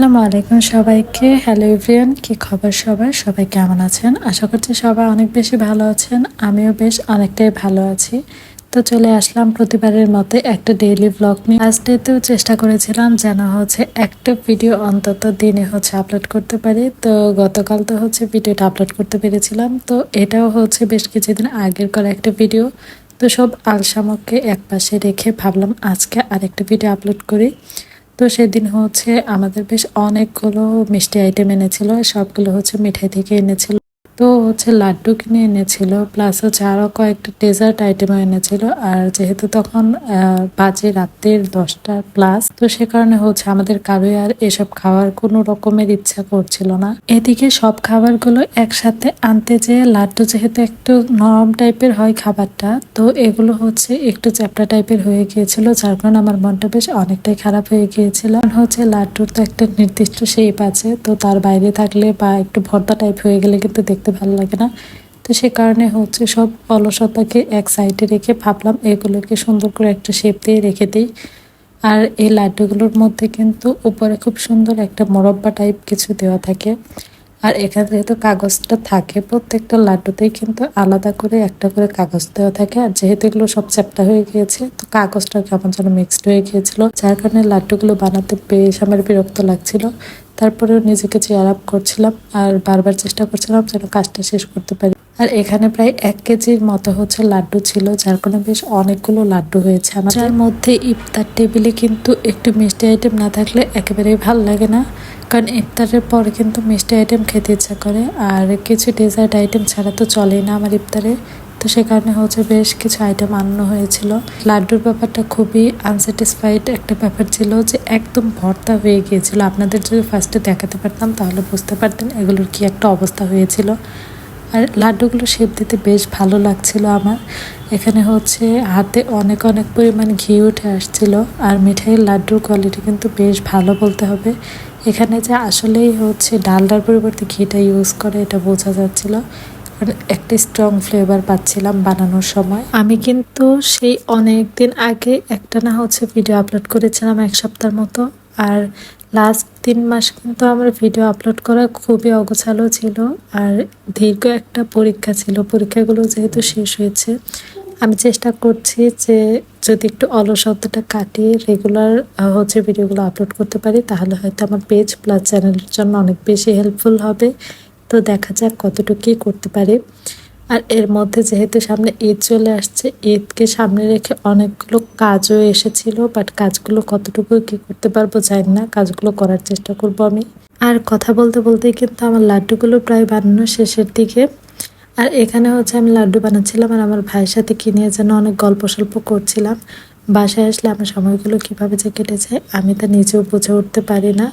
আসসালামু আলাইকুম সবাইকে। হ্যালো এভরিওয়ান, কি খবর সবার? সবাই কেমন আছেন? আশা করছি সবাই অনেক বেশি ভালো আছেন। আমিও বেশ অনেকটাই ভালো আছি। তো চলে আসলাম প্রতিবারের মতো একটা ডেইলি ব্লগ নিয়ে। লাস্ট ডেতেও চেষ্টা করেছিলাম যেন একটা ভিডিও অন্তত দিনে আপলোড করতে পারি। তো গতকাল তো ভিডিওটা আপলোড করতে পেরেছিলাম। তো এটাও বেশ কিছুদিন আগের করা একটা ভিডিও। তো সব আলসামকে এক পাশে রেখে ভাবলাম আজকে আরেকটা ভিডিও আপলোড করি। তো সেদিন আমাদের বেশ অনেকগুলো মিষ্টি আইটেম এনেছিল, সবগুলো মিঠাই থেকে এনেছিল। তো লাড্ডু কিনে এনেছিল, প্লাস আরো কয়েকটা ডেজার্ট আইটেমও এনেছিল। আর যেহেতু তখন বাজে রাতের 10টা প্লাস, তো সে কারণে আমাদের কারোই আর এসব খাওয়ার কোনো রকমের ইচ্ছা করছিল না। এদিকে সব খাবারগুলো একসাথে আনতে যেয়ে লাড্ডু যেহেতু একটু নরম টাইপের হয় খাবারটা, তো এগুলো একটু চ্যাপটা টাইপের হয়ে গিয়েছিল, যার কারণে আমার মনটা বেশ অনেকটাই খারাপ হয়ে গিয়েছিল। লাড্ডুর তো একটা নির্দিষ্ট শেপ আছে, তো তার বাইরে থাকলে বা একটু ভর্তা টাইপ হয়ে গেলে কিন্তু দেখতে ভালো লাগে না। তো সে কারণে সব অলসতাকে এক সাইডে রেখে ভাবলাম এগুলোকে সুন্দর করে একটা শেপ দিয়ে রেখে দিই। আর এই লাড্ডুগুলোর মধ্যে কিন্তু উপরে খুব সুন্দর একটা মোরব্বা টাইপ কিছু দেওয়া থাকে। আর এখানে যেহেতু কাগজটা থাকে, প্রত্যেকটা লাড্ডুতেই কিন্তু আলাদা করে একটা করে কাগজ দেওয়া থাকে। আর যেহেতু এগুলো সব চ্যাপ্টা হয়ে গিয়েছে, তো কাগজটা কেমন যেন মিক্সড হয়ে গিয়েছিল, যার কারণে লাড্ডুগুলো বানাতে বেশ আমার বিরক্ত লাগছিল। তারপরেও নিজেকে চেয়ার আপ করছিলাম আর বারবার চেষ্টা করছিলাম যেন কাজটা শেষ করতে পারি। আর এখানে প্রায় 1 কেজির মতো লাড্ডু ছিল, যার কারণে বেশ অনেকগুলো লাড্ডু হয়েছে আমার। যার মধ্যে ইফতার টেবিলে কিন্তু একটু মিষ্টি আইটেম না থাকলে একেবারেই ভালো লাগে না, কারণ ইফতারের পরে কিন্তু মিষ্টি আইটেম খেতে ইচ্ছা করে। আর কিছু ডেজার্ট আইটেম ছাড়া তো চলেই না আমার ইফতারে। তো সে কারণে বেশ কিছু আইটেম আনানো হয়েছিল। লাড্ডুর ব্যাপারটা খুবই আনস্যাটিসফাইড একটা ব্যাপার ছিল, যে একদম ভর্তা হয়ে গিয়েছিল। আপনাদের যদি ফার্স্টে দেখাতে পারতাম তাহলে বুঝতে পারতেন এগুলোর কি একটা অবস্থা হয়েছিল। আর লাড্ডুগুলো শেপ দিতে বেশ ভালো লাগছিল আমার। এখানে হাতে অনেক অনেক পরিমাণ ঘি উঠে আসছিল। আর মিঠাইয়ের লাড্ডুর কোয়ালিটি কিন্তু বেশ ভালো বলতে হবে। এখানে যে আসলেই ডালডার পরিবর্তে ঘিটা ইউজ করে এটা বোঝা যাচ্ছিল, কারণ একটা স্ট্রং ফ্লেভার পাচ্ছিলাম বানানোর সময়। আমি কিন্তু সেই অনেক দিন আগে একটা না ভিডিও আপলোড করেছিলাম 1 সপ্তাহের মতো। আর লাস্ট 3 মাস কিন্তু আমার ভিডিও আপলোড করা খুবই অগোছালো ছিল। আর দীর্ঘ একটা পরীক্ষা ছিল, পরীক্ষাগুলো যেহেতু শেষ হয়েছে, আমি চেষ্টা করছি যে যদি একটু অলসতাটা কাটিয়ে রেগুলার ভিডিওগুলো আপলোড করতে পারি, তাহলে হয়তো আমার পেজ প্লাস চ্যানেলের জন্য অনেক বেশি হেল্পফুল হবে। তো দেখা যাক কতটুকু কী করতে পারি। আর এর মধ্যে যেহেতু সামনে ঈদ চলে আসছে, ঈদকে সামনে রেখে অনেকগুলো কাজও এসেছিল, বাট কাজগুলো কতটুকু কি করতে পারবো জানি না। কাজগুলো করার চেষ্টা করব আমি। আর কথা বলতে বলতেই কিন্তু আমার লাড্ডুগুলো প্রায় বানানো শেষের দিকে। আর এখানে আমি লাড্ডু বানাচ্ছিলাম আর আমার ভাইয়ের সাথে কি নিয়ে যেন অনেক গল্প সল্প করছিলাম। বাসায় আসলে আমার সময়গুলো কিভাবে যে কেটে যায় আমি তা নিজেও বুঝে উঠতে পারি না।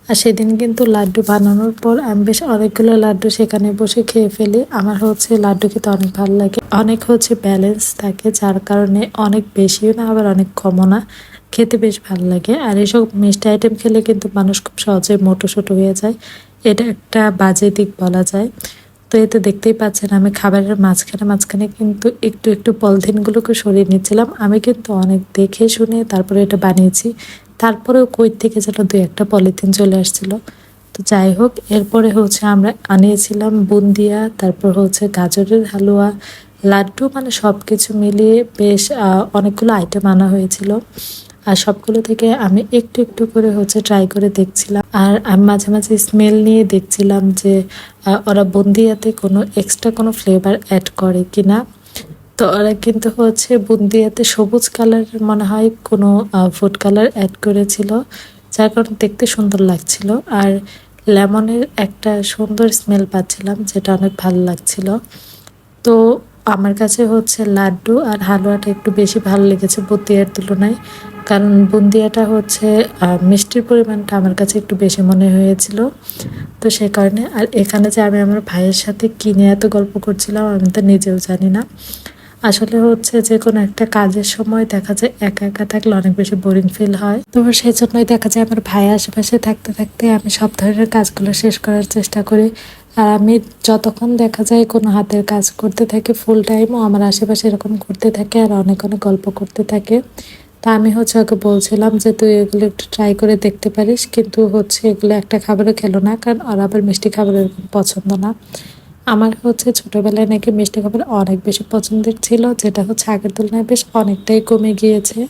আর সেদিন কিন্তু লাড্ডু বানানোর পর আমি বেশ অনেকগুলো লাড্ডু সেখানে বসে খেয়ে ফেলি। আমার লাড্ডু খেতে অনেক ভালো লাগে, অনেক ব্যালেন্স থাকে, যার কারণে অনেক বেশিও না আবার অনেক কমও না, খেতে বেশ ভালো লাগে। আর এসব মিষ্টি আইটেম খেলে কিন্তু মানুষ খুব সহজে মোটো সোটো হয়ে যায়, এটা একটা বাজে দিক বলা যায়। তো এতে দেখতেই পাচ্ছেন আমি খাবারের মাঝখানে মাঝখানে কিন্তু একটু একটু পলিথিনগুলোকে সরিয়ে নিচ্ছিলাম। আমি কিন্তু অনেক দেখে শুনে তারপরে এটা বানিয়েছি, তারপরেও কই থেকে যেন 2-1টা পলিথিন চলে আসছিল। তো যাই হোক, এরপরে আমরা আনিয়েছিলাম বুন্দিয়া, তারপর গাজরের হালুয়া, লাড্ডু, মানে সব কিছু মিলিয়ে বেশ অনেকগুলো আইটেম আনা হয়েছিল। আর সবগুলো থেকে আমি একটু একটু করে ট্রাই করে দেখছিলাম। আর আমি মাঝে মাঝে স্মেল নিয়ে দেখছিলাম যে ওরা বুন্দিয়াতে কোনো এক্সট্রা কোনো ফ্লেভার অ্যাড করে কিনা। তো ওরা কিন্তু বুন্দিয়াতে সবুজ কালারের মনে হয় কোনো ফুড কালার অ্যাড করেছিল, যার কারণে দেখতে সুন্দর লাগছিল। আর লেমনের একটা সুন্দর স্মেল পাচ্ছিলাম, যেটা অনেক ভালো লাগছিল। তো আমার কাছে লাড্ডু আর হালুয়াটা একটু বেশি ভালো লেগেছে বুন্দিয়ার তুলনায়, কারণ বুন্দিয়াটা মিষ্টির পরিমাণটা আমার কাছে একটু বেশি মনে হয়েছিল। তো সে কারণে। আর এখানে যে আমি আমার ভাইয়ের সাথে কিনে এত গল্প করছিলাম আমি তো নিজেও জানি না। আসলে যে কোনো একটা কাজের সময় দেখা যায় একা একা থাকলে অনেক বেশি বোরিং ফিল হয়। তো সেই জন্যই দেখা যায় আমার ভাই আশেপাশে থাকতে থাকতে আমি সব ধরনের কাজগুলো শেষ করার চেষ্টা করি। আর আমি যতক্ষণ দেখা যায় কোনো হাতের কাজ করতে থাকি ফুল টাইমও আমার আশেপাশে এরকম করতে থাকে আর অনেক অনেক গল্প করতে থাকে। তা আমি হচ্ছে ওকে বলছিলাম যে তুই এগুলো একটু ট্রাই করে দেখতে পারিস, কিন্তু হচ্ছে এগুলো একটা খাবারও খেলো না, কারণ ওর আবার মিষ্টি খাবার এরকম পছন্দ না। আমার হচ্ছে ছোটবেলায় নাকি মিষ্টি খাবার অনেক বেশি পছন্দের ছিল, যেটা হচ্ছে আগের তুলনায় বেশ অনেকটাই কমে গিয়েছে।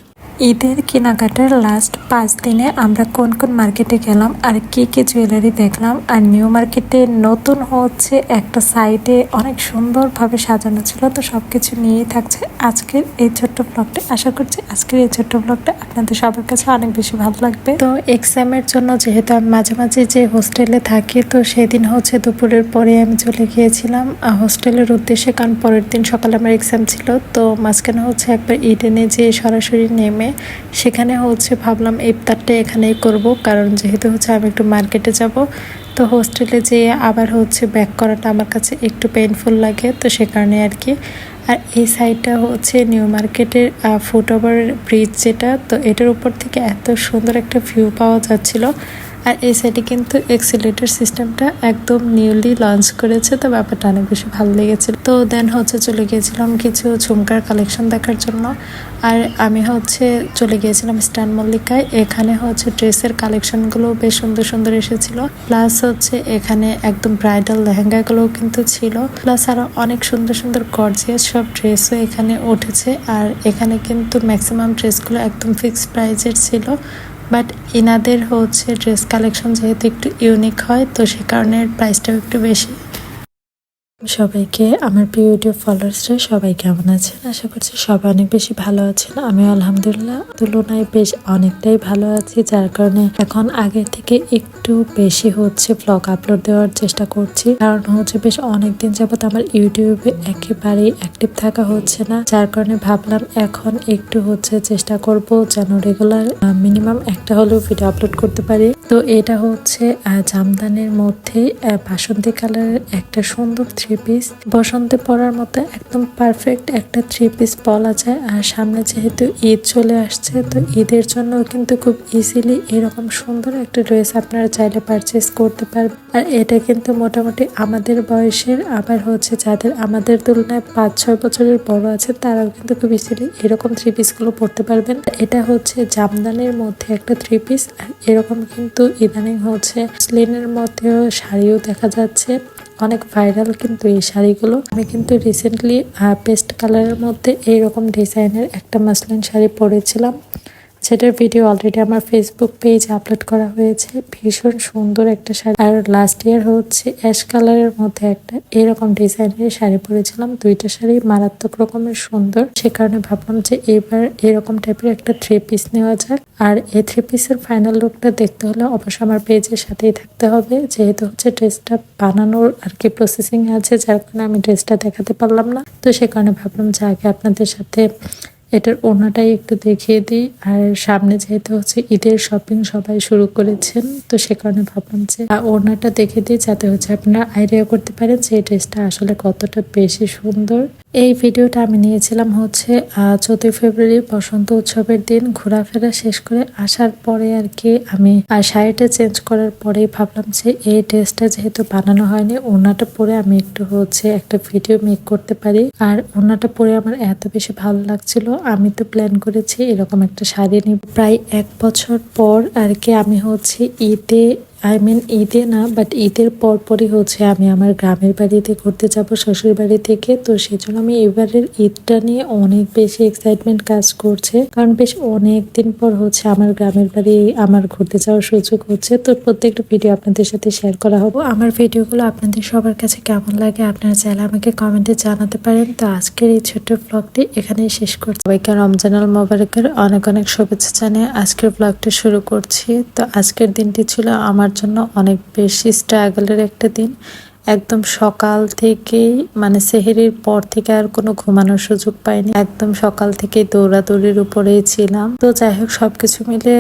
ঈদের কেনাকাটার লাস্ট 5 দিনে আমরা কোন কোন মার্কেটে গেলাম আর কি কি জুয়েলারি দেখলাম, আর নিউ মার্কেটে নতুন হচ্ছে একটা সাইডে অনেক সুন্দরভাবে সাজানো ছিল, তো সবকিছু নিয়েই থাকছে আজকের এই ছোট্ট ব্লগটা। আশা করছি আজকের এই ছোট্ট ব্লগটা আপনাদের সবার কাছে অনেক বেশি ভালো লাগবে। তো এক্সামের জন্য যেহেতু আমি মাঝে মাঝে যে হোস্টেলে থাকি, তো সেদিন হচ্ছে দুপুরের পরে আমি চলে গিয়েছিলাম হোস্টেলের উদ্দেশ্যে, কারণ পরের দিন সকালে আমার এক্সাম ছিল। তো মাঝখানে হচ্ছে একবার ইডেনে যে সরাসরি নেমে সেখানে হচ্ছে ভাবলাম ইফতারটা এখানেই করব, কারণ যেহেতু হচ্ছে আমি একটু মার্কেটে যাব, তো হোস্টেলে যেয়ে আবার হচ্ছে ব্যাক করাটা আমার কাছে একটু পেইনফুল লাগে, তো সে কারণে আর কি। আর এই সাইডটা হচ্ছে নিউ মার্কেটের ফুটওভার ব্রিজ যেটা, তো এটার উপর থেকে এত সুন্দর একটা ভিউ পাওয়া যাচ্ছিল। আর এই সাইডে কিন্তু এক্সিলেটর সিস্টেমটা একদম নিউলি লঞ্চ করেছে, তো ব্যাপারটা অনেক বেশি ভালো লেগেছিল। তো দেন হচ্ছে চলে গিয়েছিলাম কিছু ঝুমকার কালেকশন দেখার জন্য। আর আমি হচ্ছে চলে গিয়েছিলাম স্ট্যান্ড মল্লিকায়, এখানে হচ্ছে ড্রেসের কালেকশনগুলো বেশ সুন্দর সুন্দর এসেছিল, প্লাস হচ্ছে এখানে একদম ব্রাইডাল লেহেঙ্গাগুলোও কিন্তু ছিল, প্লাস আরও অনেক সুন্দর সুন্দর গর্জিয়াস সব ড্রেসও এখানে উঠেছে। আর এখানে কিন্তু ম্যাক্সিমাম ড্রেসগুলো একদম ফিক্সড প্রাইজের ছিল, বাট ইনাদের হচ্ছে ড্রেস কালেকশন যেহেতু একটু ইউনিক হয়, তো সে কারণে প্রাইসটাও একটু বেশি। সবাইকে আমার প্রিয় ইউটিউব ফলোয়ার্সরা সবাই কেমন আছেন? আশা করছি সবাই অনেক বেশি ভালো আছেন। আমি আলহামদুলিল্লাহ তুলনায় বেশ অনেকটাই ভালো আছি, যার কারণে এখন আগের থেকে একটু বেশি হচ্ছে ব্লগ আপলোড দেওয়ার চেষ্টা করছি, কারণ হচ্ছে বেশ অনেকদিন যাবত আমার ইউটিউবে একেবারেই অ্যাক্টিভ থাকা হচ্ছে না, যার কারণে ভাবলাম এখন একটু হচ্ছে চেষ্টা করব যেন রেগুলার মিনিমাম একটা হলেও ভিডিও আপলোড করতে পারি। তো এটা হচ্ছে জামদানির মধ্যে বাসন্তী কালারের একটা সুন্দর থ্রি পিস, বসন্তে পরার মতো একদম পারফেক্ট একটা থ্রি পিস বলা যায়। আর সামনে যেহেতু ঈদ চলে আসছে, তো ঈদের জন্য কিন্তু খুব ইজিলি এরকম সুন্দর একটা ড্রেস আপনারা চাইলে পারচেস করতে পারবেন। আর এটা কিন্তু মোটামুটি আমাদের বয়সের, আবার হচ্ছে যাদের আমাদের তুলনায় 5-6 বছরের বড় আছে, তারাও কিন্তু খুব ইজিলি এরকম থ্রি পিস গুলো পরতে পারবেন। এটা হচ্ছে জামদানির মধ্যে একটা থ্রি পিস। এরকম কিন্তু ইদানিং হচ্ছে স্লিনের মধ্যেও শাড়িও দেখা যাচ্ছে, অনেক ভাইরাল কিন্তু এই শাড়িগুলো। আমি কিন্তু রিসেন্টলি পেস্ট কালারের মধ্যে এইরকম ডিজাইনের একটা মাসলিন শাড়ি পরেছিলাম, সেটার ভিডিও অলরেডি আমার ফেসবুক পেজে আপলোড করা হয়েছে। ভীষণ সুন্দর একটা শাড়ি। আর লাস্ট ইয়ার হচ্ছে অ্যাশ কালারের মধ্যে একটা এরকম ডিজাইনের শাড়ি পরেছিলাম, দুইটা শাড়ি মারাত্মক রকমের সুন্দর, সে কারণে ভাবলাম যে এবার এরকম টাইপের একটা থ্রি পিস নেওয়া যাক। আর এই থ্রি পিসের ফাইনাল লুকটা দেখতে হলে অবশ্যই আমার পেজের সাথেই থাকতে হবে, যেহেতু হচ্ছে ড্রেসটা বানানোর আর কি প্রসেসিং আছে, যার কারণে আমি ড্রেসটা দেখাতে পারলাম না। তো সে কারণে ভাবলাম যে আগে আপনাদের সাথে এটার ওড়নাটাই একটু দেখিয়ে দিই। আর সামনে যেহেতু হচ্ছে ঈদের শপিং সবাই শুরু করেছেন, তো সে কারণে ভাবলাম যে ওড়নাটা দেখে দিই, যাতে হচ্ছে আপনারা আইডিয়া করতে পারেন যে এই ড্রেসটা আসলে কতটা বেশি সুন্দর। এই ভিডিওটা আমি নিয়েছিলাম হচ্ছে 14 ফেব্রুয়ারি বসন্ত উৎসবের দিন ঘোরাফেরা শেষ করে আসার পরে আর কি। আমি শাড়িটা চেঞ্জ করার পরেই ভাবলাম যে এই ড্রেসটা যেহেতু বানানো হয়নি, ওড়নাটা পরে আমি একটু হচ্ছে একটা ভিডিও মেক করতে পারি। আর ওড়নাটা পরে আমার এত বেশি ভালো লাগছিল, আমি তো প্ল্যান করেছি এরকম একটা শাড়ি নিব। প্রায় 1 বছর পর আর কি আমি হচ্ছে ঈদে না, বাট ঈদের পরপরই হচ্ছে আমি আমার গ্রামের বাড়িতে ঘুরতে যাব শ্বশুর বাড়ি থেকে। তো সেজন্য আমি এবারের ঈদটা নিয়ে অনেক বেশি এক্সাইটমেন্ট কাজ করছে, কারণ বেশ অনেক দিন পর হচ্ছে আমার গ্রামের বাড়ি আমার ঘুরতে যাওয়ার সুযোগ হচ্ছে। তো প্রত্যেকটা ভিডিও আপনাদের সাথে শেয়ার করা হবে। আমার ভিডিওগুলো আপনাদের সবার কাছে কেমন লাগে আপনারা চাইলে আমাকে কমেন্টে জানাতে পারেন। তো আজকের এই ছোট্ট ব্লগটি এখানেই শেষ করছি। সবাইকে রমজানুল মোবারকের অনেক অনেক শুভেচ্ছা জানিয়ে আজকের ব্লগটি শুরু করছি। তো আজকের দিনটি ছিল আমার জন্য অনেক বেশি স্ট্রাগলের একটা দিন। একদম সকাল থেকেই মানে সেহরির পর থেকে আর কোনো ঘুমানোর সুযোগ পাইনি, একদম সকাল থেকে দৌড়াদৌড়ির উপরেই ছিলাম। তো যাই হোক সবকিছু মিলে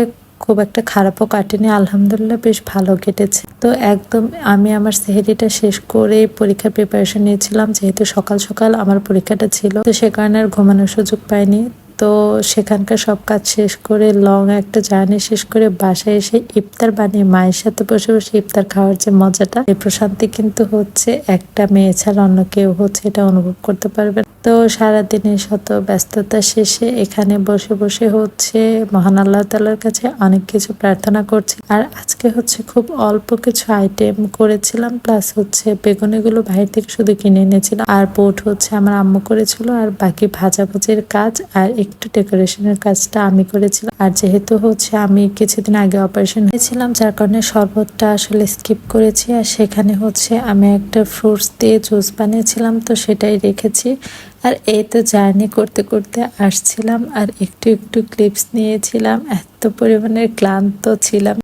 খুব একটা খারাপও কাটেনি, আলহামদুলিল্লাহ বেশ ভালো কেটেছে। তো একদম আমি আমার সেহরিটা শেষ করে পরীক্ষার প্রিপারেশন নিয়েছিলাম, যেহেতু সকাল সকাল আমার পরীক্ষাটা ছিল, তো সে কারণে আর ঘুমানোর সুযোগ পাইনি। তো সেখানকার সব কাজ শেষ করে লং একটা জার্নি শেষ করে বাসায় এসে ইফতার বানিয়ে মায়ের সাথে বসে বসে ইফতার খাওয়ার যে মজাটা, এই প্রশান্তি কিন্তু হচ্ছে একটা মেয়ে ছাড়া অন্য কেউ হচ্ছে এটা অনুভব করতে পারবে। তো সারাদিনের শত ব্যস্ততা শেষে এখানে বসে বসে হচ্ছে মহান আল্লাহ তাআলার কাছে অনেক কিছু প্রার্থনা করছি। আর আজকে হচ্ছে খুব অল্প কিছু আইটেম করেছিলাম, প্লাস হচ্ছে বেগুনিগুলো বাইরে থেকে শুধু কিনে এনেছিলাম, আর পোট হচ্ছে আমার আম্মু করেছিল, আর বাকি ভাজাভুজির কাজ আর একটু ডেকোরেশনের কাজটা আমি করেছিলাম। আর যেহেতু হচ্ছে আমি কিছুদিন আগে অপারেশন হয়েছিলাম, যার কারণে শরবতটা আসলে স্কিপ করেছি। আর সেখানে হচ্ছে আমি একটা ফ্রুটস দিয়ে জুস বানিয়েছিলাম, তো সেটাই রেখেছি। আর এই তো জার্নি করতে করতে আসছিলাম আর একটু একটু ক্লিপস নিয়েছিলাম, এত পরিমাণে ক্লান্ত ছিলাম।